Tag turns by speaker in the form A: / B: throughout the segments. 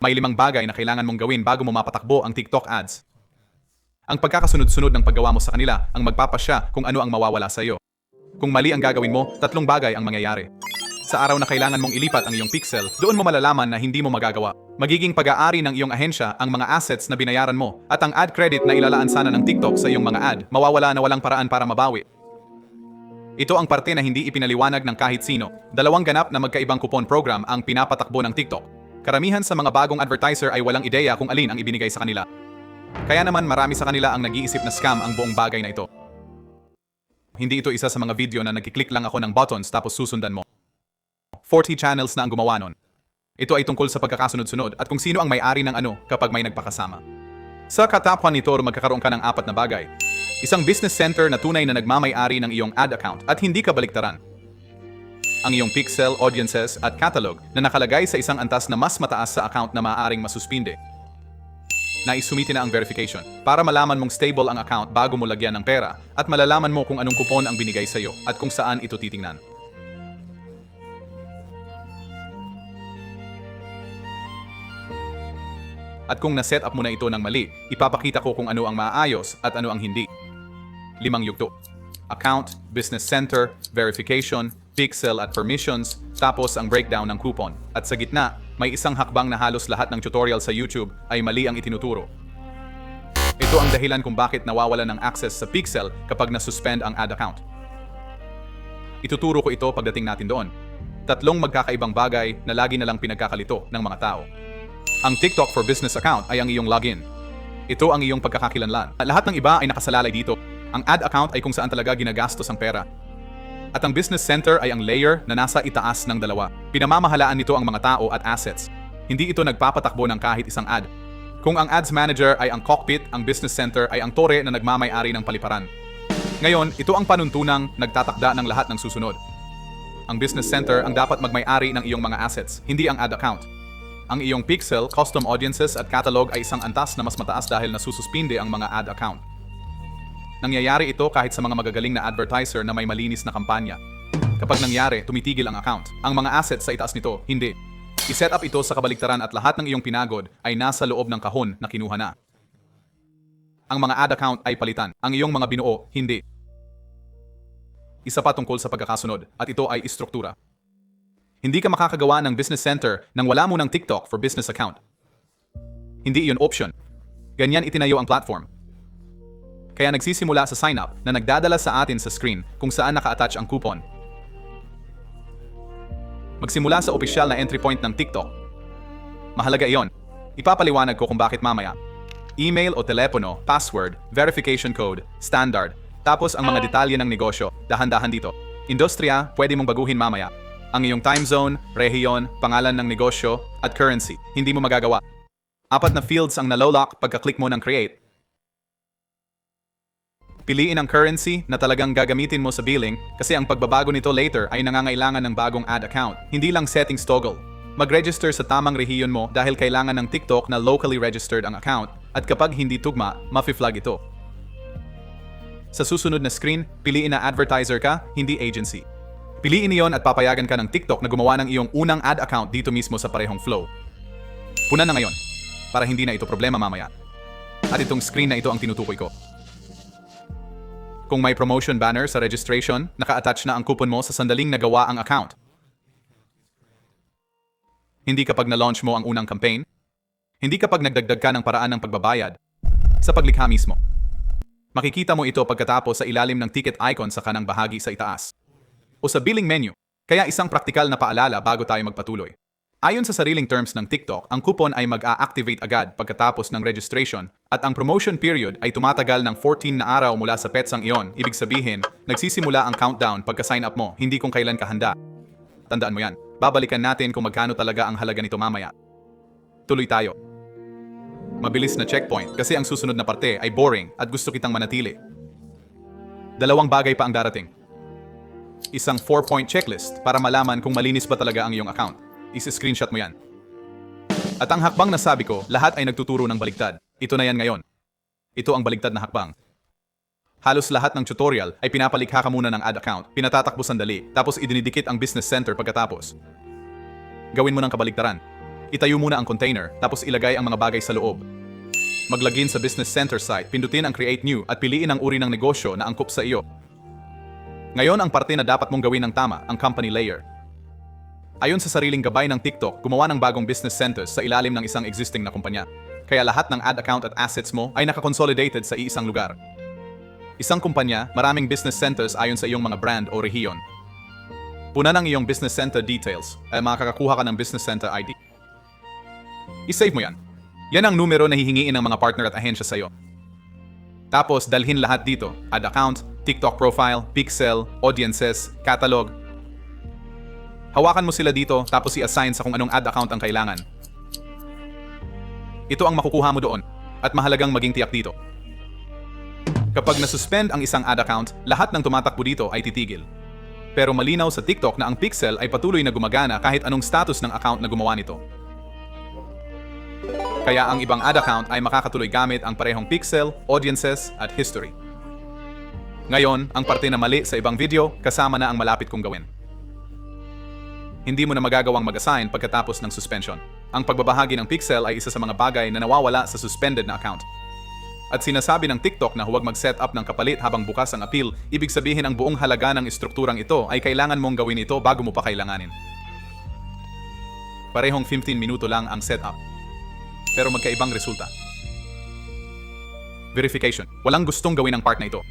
A: May 5 bagay na kailangan mong gawin bago mo mapatakbo ang TikTok ads. Ang pagkakasunod-sunod ng paggawa mo sa kanila ang magpapasya kung ano ang mawawala sa iyo. Kung mali ang gagawin mo, 3 bagay ang mangyayari. Sa araw na kailangan mong ilipat ang iyong pixel, doon mo malalaman na hindi mo magagawa. Magiging pag-aari ng iyong ahensya ang mga assets na binayaran mo at ang ad credit na ilalaan sana ng TikTok sa iyong mga ad, mawawala na walang paraan para mabawi. Ito ang parte na hindi ipinaliwanag ng kahit sino. 2 ganap na magkaibang coupon program ang pinapatakbo ng TikTok. Karamihan sa mga bagong advertiser ay walang ideya kung alin ang ibinigay sa kanila. Kaya naman marami sa kanila ang nag-iisip na scam ang buong bagay na ito. Hindi ito isa sa mga video na nagkiklik lang ako ng buttons tapos susundan mo. 40 channels na ang gumawa nun. Ito ay tungkol sa pagkakasunod-sunod at kung sino ang may-ari ng ano kapag may nagpakasama. Sa katapwan nito, magkakaroon ka ng 4 na bagay. Isang business center na tunay na nagmamay-ari ng iyong ad account at hindi ka baliktaran. Ang iyong pixel, audiences at catalog na nakalagay sa isang antas na mas mataas sa account na maaaring masuspinde. Naisumiti na ang verification para malaman mong stable ang account bago mo lagyan ng pera at malalaman mo kung anong kupon ang binigay sa iyo at kung saan ito titingnan. At kung na-set up mo na ito ng mali, ipapakita ko kung ano ang maayos at ano ang hindi. 5 yugto. Account, business center, verification, pixel at permissions, tapos ang breakdown ng coupon. At sa gitna, may isang hakbang na halos lahat ng tutorial sa YouTube ay mali ang itinuturo. Ito ang dahilan kung bakit nawawalan ng access sa pixel kapag nasuspend ang ad account. Ituturo ko ito pagdating natin doon. 3 magkakaibang bagay na lagi na lang pinagkakalito ng mga tao. Ang TikTok for Business account ay ang iyong login. Ito ang iyong pagkakakilanlan. Lahat ng iba ay nakasalalay dito. Ang ad account ay kung saan talaga ginagastos ang pera. At ang business center ay ang layer na nasa itaas ng 2. Pinamamahalaan nito ang mga tao at assets. Hindi ito nagpapatakbo ng kahit isang ad. Kung ang ads manager ay ang cockpit, ang business center ay ang tore na nagmamay-ari ng paliparan. Ngayon, ito ang panuntunang nagtatakda ng lahat ng susunod. Ang business center ang dapat magmay-ari ng iyong mga assets, hindi ang ad account. Ang iyong pixel, custom audiences at catalog ay isang antas na mas mataas dahil nasususpinde ang mga ad account. Nangyayari ito kahit sa mga magagaling na advertiser na may malinis na kampanya. Kapag nangyari, tumitigil ang account. Ang mga assets sa itaas nito, hindi. I-set up ito sa kabaliktaran at lahat ng iyong pinagod ay nasa loob ng kahon na kinuha na. Ang mga ad account ay palitan. Ang iyong mga binuo, hindi. Isa pa tungkol sa pagkakasunod, at ito ay istruktura. Hindi ka makakagawa ng business center nang wala mo ng TikTok for Business account. Hindi iyon option. Ganyan itinayo ang platform. Kaya nagsisimula sa sign-up na nagdadala sa atin sa screen kung saan naka-attach ang coupon. Magsimula sa opisyal na entry point ng TikTok. Mahalaga iyon. Ipapaliwanag ko kung bakit mamaya. Email o telepono, password, verification code, standard, tapos ang mga detalye ng negosyo, dahan-dahan dito. Industriya, pwede mong baguhin mamaya. Ang iyong time zone, rehiyon, pangalan ng negosyo, at currency, hindi mo magagawa. 4 na fields ang nalolock pagka-click mo ng create. Piliin ang currency na talagang gagamitin mo sa billing kasi ang pagbabago nito later ay nangangailangan ng bagong ad account, hindi lang settings toggle. Mag-register sa tamang rehiyon mo dahil kailangan ng TikTok na locally registered ang account at kapag hindi tugma, mafi-flag ito. Sa susunod na screen, piliin na advertiser ka, hindi agency. Piliin iyon at papayagan ka ng TikTok na gumawa ng iyong unang ad account dito mismo sa parehong flow. Punan na ngayon, para hindi na ito problema mamaya. At itong screen na ito ang tinutukoy ko. Kung may promotion banner sa registration, naka-attach na ang coupon mo sa sandaling nagawa ang account. Hindi kapag na-launch mo ang unang campaign. Hindi kapag nagdagdag ka ng paraan ng pagbabayad. Sa paglikha mismo. Makikita mo ito pagkatapos sa ilalim ng ticket icon sa kanang bahagi sa itaas. O sa billing menu. Kaya isang praktikal na paalala bago tayo magpatuloy. Ayon sa sariling terms ng TikTok, ang coupon ay mag-a-activate agad pagkatapos ng registration at ang promotion period ay tumatagal ng 14 na araw mula sa petsang iyon. Ibig sabihin, nagsisimula ang countdown pagka-sign up mo, hindi kung kailan ka handa. Tandaan mo yan. Babalikan natin kung magkano talaga ang halaga nito mamaya. Tuloy tayo. Mabilis na checkpoint kasi ang susunod na parte ay boring at gusto kitang manatili. 2 bagay pa ang darating. Isang 4-point checklist para malaman kung malinis ba talaga ang iyong account. Isi-screenshot mo yan. At ang hakbang na sabi ko, lahat ay nagtuturo ng baligtad. Ito na yan ngayon. Ito ang baligtad na hakbang. Halos lahat ng tutorial ay pinapalikha ka muna ng ad account, pinatatakbo sandali, tapos idinidikit ang business center pagkatapos. Gawin mo ng kabaligtaran. Itayo muna ang container, tapos ilagay ang mga bagay sa loob. Maglagin sa business center site, pindutin ang create new at piliin ang uri ng negosyo na angkop sa iyo. Ngayon ang parte na dapat mong gawin ng tama, ang company layer. Ayon sa sariling gabay ng TikTok, gumawa ng bagong business centers sa ilalim ng isang existing na kumpanya. Kaya lahat ng ad account at assets mo ay nakakonsolidated sa iisang lugar. Isang kumpanya, maraming business centers ayon sa iyong mga brand o rehiyon. Punan ang iyong business center details ay makakakuha ka ng business center ID. I-save mo yan. Yan ang numero na hihingiin ng mga partner at ahensya sa iyo. Tapos dalhin lahat dito, ad account, TikTok profile, pixel, audiences, catalog. Hawakan mo sila dito tapos i-assign sa kung anong ad account ang kailangan. Ito ang makukuha mo doon at mahalagang maging tiyak dito. Kapag nasuspend ang isang ad account, lahat ng tumatakbo dito ay titigil. Pero malinaw sa TikTok na ang pixel ay patuloy na gumagana kahit anong status ng account na gumawa nito. Kaya ang ibang ad account ay makakatuloy gamit ang parehong pixel, audiences, at history. Ngayon, ang parte na mali sa ibang video, kasama na ang malapit kong gawin. Hindi mo na magagawang mag-assign pagkatapos ng suspension. Ang pagbabahagi ng pixel ay isa sa mga bagay na nawawala sa suspended na account. At sinasabi ng TikTok na huwag mag-set up ng kapalit habang bukas ang appeal, ibig sabihin ang buong halaga ng estrukturang ito ay kailangan mong gawin ito bago mo pa kailanganin. Parehong 15 minuto lang ang setup. Pero magkaibang resulta. Verification. Walang gustong gawin ang part na ito.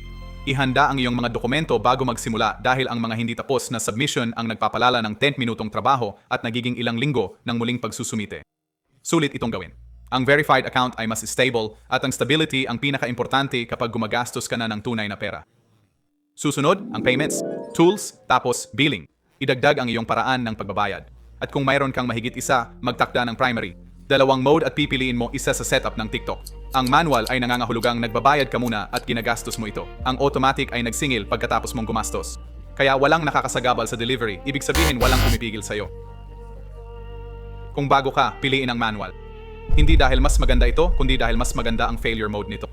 A: Ihanda ang iyong mga dokumento bago magsimula dahil ang mga hindi tapos na submission ang nagpapalala ng 10 minutong trabaho at nagiging ilang linggo ng muling pagsusumite. Sulit itong gawin. Ang verified account ay mas stable at ang stability ang pinaka-importante kapag gumagastos ka na ng tunay na pera. Susunod, ang payments, tools, tapos billing. Idagdag ang iyong paraan ng pagbabayad. At kung mayroon kang mahigit isa, magtakda ng primary. Dalawang mode at pipiliin mo isa sa setup ng TikTok. Ang manual ay nangangahulugang nagbabayad ka muna at ginagastos mo ito. Ang automatic ay nagsingil pagkatapos mong gumastos. Kaya walang nakakasagabal sa delivery, ibig sabihin walang pumipigil sa'yo. Kung bago ka, piliin ang manual. Hindi dahil mas maganda ito, kundi dahil mas maganda ang failure mode nito.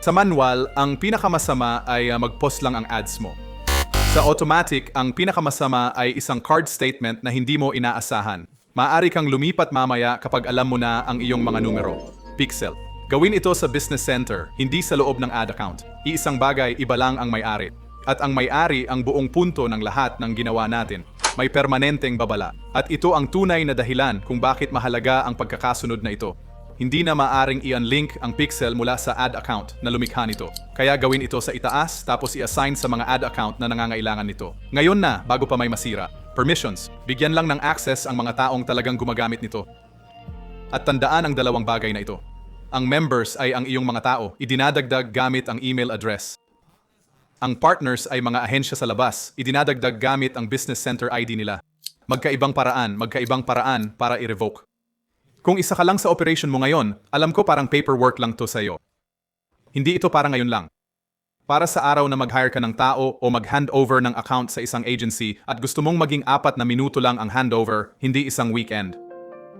A: Sa manual, ang pinakamasama ay mag-post lang ang ads mo. Sa automatic, ang pinakamasama ay isang card statement na hindi mo inaasahan. Maaari kang lumipat mamaya kapag alam mo na ang iyong mga numero. Pixel. Gawin ito sa business center, hindi sa loob ng ad account. Iisang bagay, iba lang ang may-ari. At ang may-ari ang buong punto ng lahat ng ginawa natin. May permanenteng babala. At ito ang tunay na dahilan kung bakit mahalaga ang pagkakasunod na ito. Hindi na maaring i-unlink ang pixel mula sa ad account na lumikha nito. Kaya gawin ito sa itaas tapos i-assign sa mga ad account na nangangailangan nito. Ngayon na, bago pa may masira. Permissions. Bigyan lang ng access ang mga taong talagang gumagamit nito. At tandaan ang dalawang bagay na ito. Ang members ay ang iyong mga tao, idinadagdag gamit ang email address. Ang partners ay mga ahensya sa labas, idinadagdag gamit ang business center ID nila. Magkaibang paraan para i-revoke. Kung isa ka lang sa operation mo ngayon, alam ko parang paperwork lang to sa'yo. Hindi ito para ngayon lang. Para sa araw na mag-hire ka ng tao o mag-handover ng account sa isang agency at gusto mong maging 4 na minuto lang ang handover, hindi isang weekend.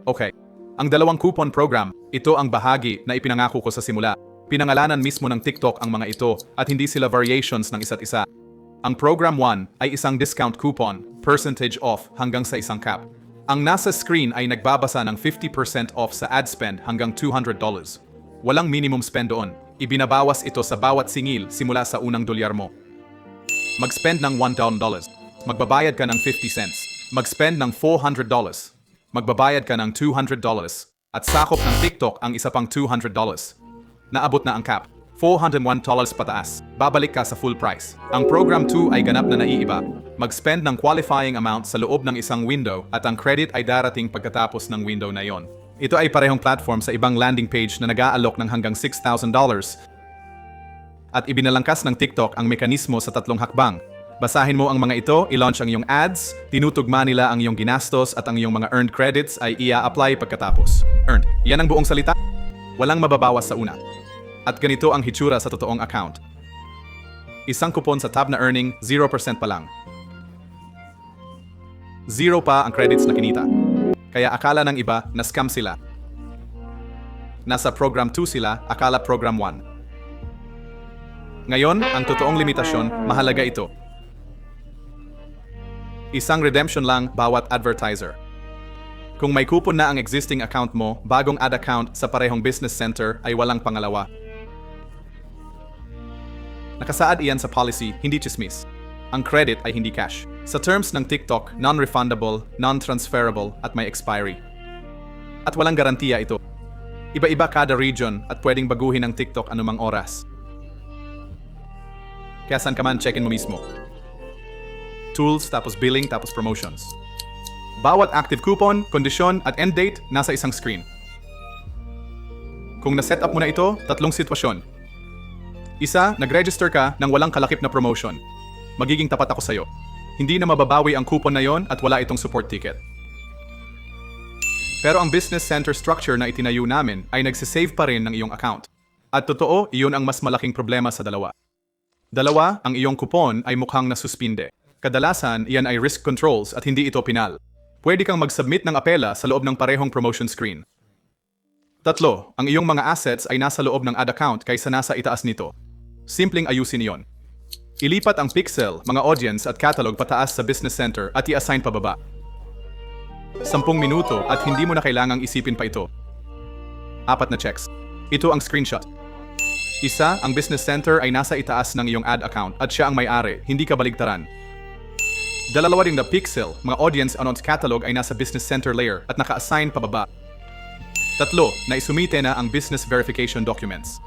A: Okay. Ang dalawang coupon program, ito ang bahagi na ipinangako ko sa simula. Pinangalanan mismo ng TikTok ang mga ito at hindi sila variations ng isa't isa. Ang Program 1 ay isang discount coupon, percentage off hanggang sa isang cap. Ang nasa screen ay nagbabasa ng 50% off sa ad spend hanggang $200. Walang minimum spend doon. Ibinabawas ito sa bawat singil simula sa unang dolyar mo. Mag-spend ng $1,000. Magbabayad ka ng 50 cents. Mag-spend ng $400. Magbabayad ka ng $200. At sakop ng TikTok ang isa pang $200. Naabot na ang cap. $401 pataas. Babalik ka sa full price. Ang Program 2 ay ganap na naiiba. Mag-spend ng qualifying amount sa loob ng isang window at ang credit ay darating pagkatapos ng window na yon. Ito ay parehong platform sa ibang landing page na nag-aalok ng hanggang $6,000. At ibinalangkas ng TikTok ang mekanismo sa 3 hakbang. Basahin mo ang mga ito, i-launch ang iyong ads, tinutugma nila ang iyong ginastos at ang iyong mga earned credits ay ia-apply pagkatapos. Earned. Yan ang buong salita. Walang mababawas sa una. At ganito ang hitsura sa totoong account. Isang kupon sa tab na earning, 0% pa lang. 0 pa ang credits na kinita. Kaya akala ng iba na scam sila. Nasa Program 2 sila, akala Program 1. Ngayon, ang totoong limitasyon, mahalaga ito. Isang redemption lang bawat advertiser. Kung may coupon na ang existing account mo, bagong ad account sa parehong business center ay walang pangalawa. Nakasaad iyan sa policy, hindi chismis. Ang credit ay hindi cash. Sa terms ng TikTok, non-refundable, non-transferable at may expiry. At walang garantiya ito. Iba-iba kada region at pwedeng baguhin ng TikTok anumang oras. Kaya saan ka man, check-in mo mismo. Tools, tapos billing, tapos promotions. Bawat active coupon, kondisyon at end date nasa isang screen. Kung na-set up mo na ito, tatlong sitwasyon. Isa, nag-register ka ng walang kalakip na promotion. Magiging tapat ako sa'yo. Hindi na mababawi ang coupon na yon at wala itong support ticket. Pero ang business center structure na itinayo namin ay nagsisave pa rin ng iyong account. At totoo, iyon ang mas malaking problema sa dalawa. Dalawa, ang iyong coupon ay mukhang nasuspinde. Kadalasan, iyan ay risk controls at hindi ito pinal. Pwede kang mag-submit ng apela sa loob ng parehong promotion screen. Tatlo, ang iyong mga assets ay nasa loob ng ad account kaysa nasa itaas nito. Simpleng ayusin iyon. Ilipat ang pixel, mga audience at catalog pataas sa business center at i-assign pababa. 10 minuto at hindi mo na kailangang isipin pa ito. 4 na checks. Ito ang screenshot. Isa, ang business center ay nasa itaas ng iyong ad account at siya ang may-ari, hindi ka baligtaran. Dalawa ring na pixel, mga audience at catalog ay nasa business center layer at naka-assign pababa. 3, na isumite na ang business verification documents.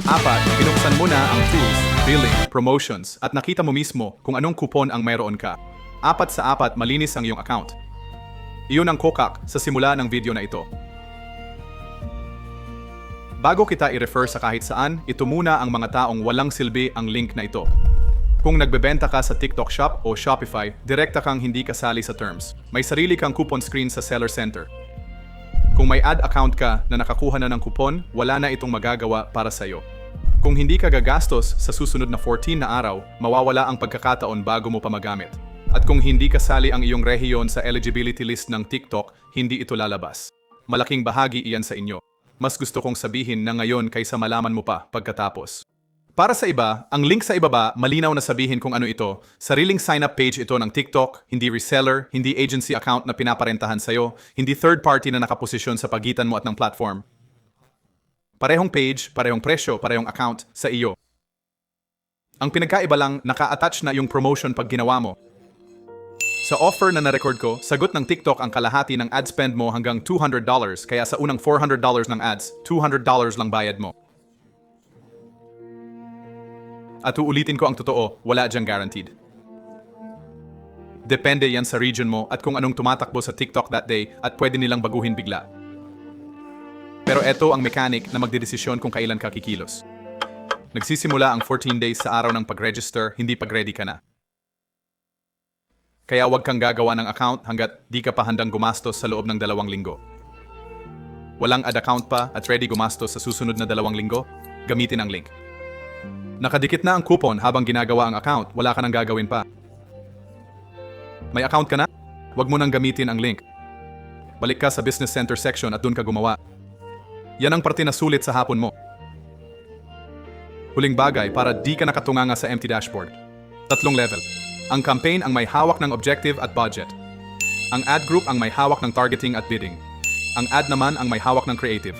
A: 4, binuksan mo na ang tools, billing, promotions at nakita mo mismo kung anong coupon ang mayroon ka. 4 sa 4, malinis ang iyong account. Iyon ang kokak sa simula ng video na ito. Bago kita i-refer sa kahit saan, ito muna ang mga taong walang silbi ang link na ito. Kung nagbebenta ka sa TikTok Shop o Shopify, direkta kang hindi kasali sa terms. May sarili kang coupon screen sa Seller Center. Kung may ad account ka na nakakuha na ng coupon, wala na itong magagawa para sa iyo. Kung hindi ka gagastos sa susunod na 14 na araw, mawawala ang pagkakataon bago mo pa magamit. At kung hindi kasali ang iyong rehiyon sa eligibility list ng TikTok, hindi ito lalabas. Malaking bahagi iyan sa inyo. Mas gusto kong sabihin na ngayon kaysa malaman mo pa pagkatapos. Para sa iba, ang link sa ibaba malinaw na sabihin kung ano ito. Sariling sign-up page ito ng TikTok, hindi reseller, hindi agency account na pinaparentahan sa'yo, hindi third party na nakaposisyon sa pagitan mo at ng platform. Parehong page, parehong presyo, parehong account sa iyo. Ang pinagkaiba lang, naka-attach na yung promotion pag ginawa mo. Sa offer na na-record ko, sagot ng TikTok ang kalahati ng ad spend mo hanggang $200, kaya sa unang $400 ng ads, $200 lang bayad mo. At uulitin ko ang totoo, wala diyang guaranteed. Depende yan sa region mo at kung anong tumatakbo sa TikTok that day at pwede nilang baguhin bigla. Pero eto ang mechanic na magdedesisyon kung kailan ka kikilos. Nagsisimula ang 14 days sa araw ng pag-register, hindi pag-ready ka na. Kaya huwag kang gagawa ng account hanggat di ka pa handang gumastos sa loob ng 2 linggo. Walang ad account pa at ready gumastos sa susunod na 2 linggo? Gamitin ang link. Nakadikit na ang coupon habang ginagawa ang account, wala ka nang gagawin pa. May account ka na? Huwag mo nang gamitin ang link. Balik ka sa Business Center section at dun ka gumawa. Yan ang parte na sulit sa hapon mo. Huling bagay para di ka nakatunganga sa empty dashboard. 3 level. Ang campaign ang may hawak ng objective at budget. Ang ad group ang may hawak ng targeting at bidding. Ang ad naman ang may hawak ng creative.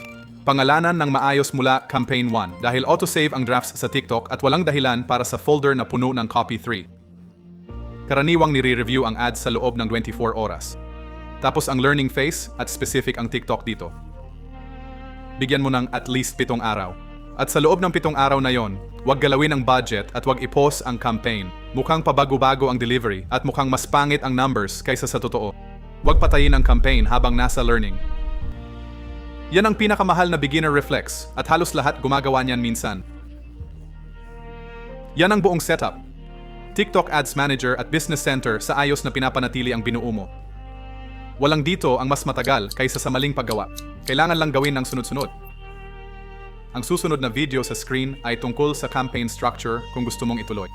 A: Pangalanan ng maayos mula Campaign 1 dahil auto-save ang drafts sa TikTok at walang dahilan para sa folder na puno ng copy 3. Karaniwang nire-review ang ads sa loob ng 24 oras. Tapos ang learning phase at specific ang TikTok dito. Bigyan mo ng at least 7 araw. At sa loob ng 7 araw na yon, huwag galawin ang budget at huwag i-pause ang campaign. Mukhang pabago-bago ang delivery at mukhang mas pangit ang numbers kaysa sa totoo. Huwag patayin ang campaign habang nasa learning. Yan ang pinakamahal na beginner reflex at halos lahat gumagawa niyan minsan. Yan ang buong setup. TikTok Ads Manager at Business Center sa ayos na pinapanatili ang binuo mo. Walang dito ang mas matagal kaysa sa maling paggawa. Kailangan lang gawin ng sunod-sunod. Ang susunod na video sa screen ay tungkol sa campaign structure kung gusto mong ituloy.